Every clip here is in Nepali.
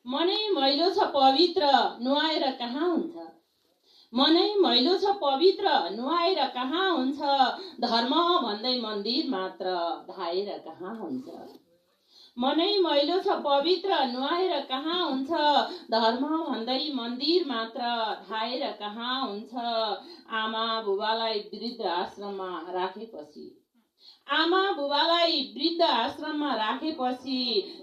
मनै मैलो छ पवित्र नुहाएर कहाँ हुन्छ। मनै मैलो छ पवित्र नुहाएर कहाँ हुन्छ। धर्म भन्दै मन्दिर मात्र धाएर कहाँ हुन्छ। मनै मैलो छ पवित्र नुहाएर कहाँ हुन्छ। धर्म भन्दै मन्दिर मात्र धाएर कहाँ हुन्छ। आमा बुबालाई वृद्ध आश्रममा राखेपछि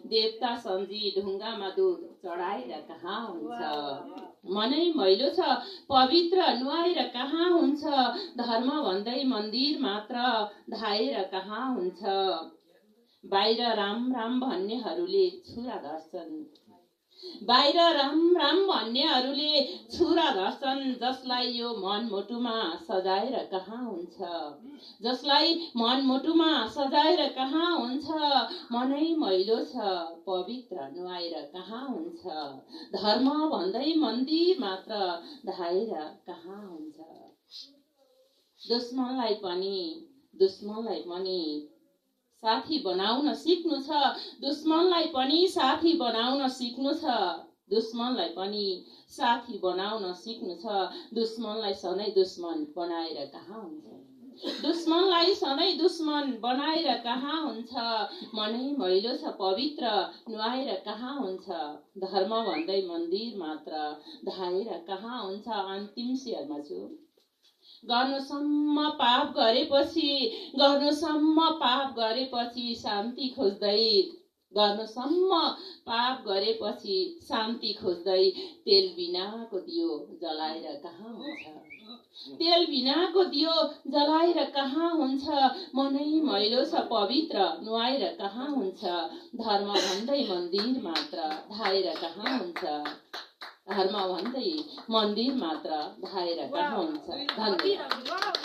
देवता सम्झी ढुङ्गामा दूध चढाएर कहाँ हुन्छ। मनै मैलो छ पवित्र नुहाएर कहाँ हुन्छ। धर्म भन्दै मन्दिर मात्र धाएर कहाँ हुन्छ। बाहिर राम राम भन्नेहरूले छुरा धर्छन्। जसलाई यो मनमुटुमा सजाएर कहाँ हुन्छ। मनै मैलो छ पवित्र नुहाएर कहाँ हुन्छ। धर्म भन्दै मन्दिर मात्र धाएर कहाँ हुन्छ। दुश्मनलाई पनि साथी बनाउन सिक्नु छ। दुश्मनलाई पनि साथी बनाउन सिक्नु छ। दुश्मनलाई सधैँ दुश्मन बनाएर कहाँ हुन्छ। मनै मैलो छ पवित्र नुहाएर कहाँ हुन्छ। धर्म भन्दै मन्दिर मात्र धाएर कहाँ हुन्छ। अन्तिम शेरमा छु। गर्नुसम्म पाप गरेपछि शान्ति खोज्दै तेल बिनाको दियो जलाएर कहाँ हुन्छ। मनै मैलो छ पवित्र नुहाएर कहाँ हुन्छ। धर्म भन्दै मन्दिर मात्र धाएर कहाँ हुन्छ। धन्यवाद।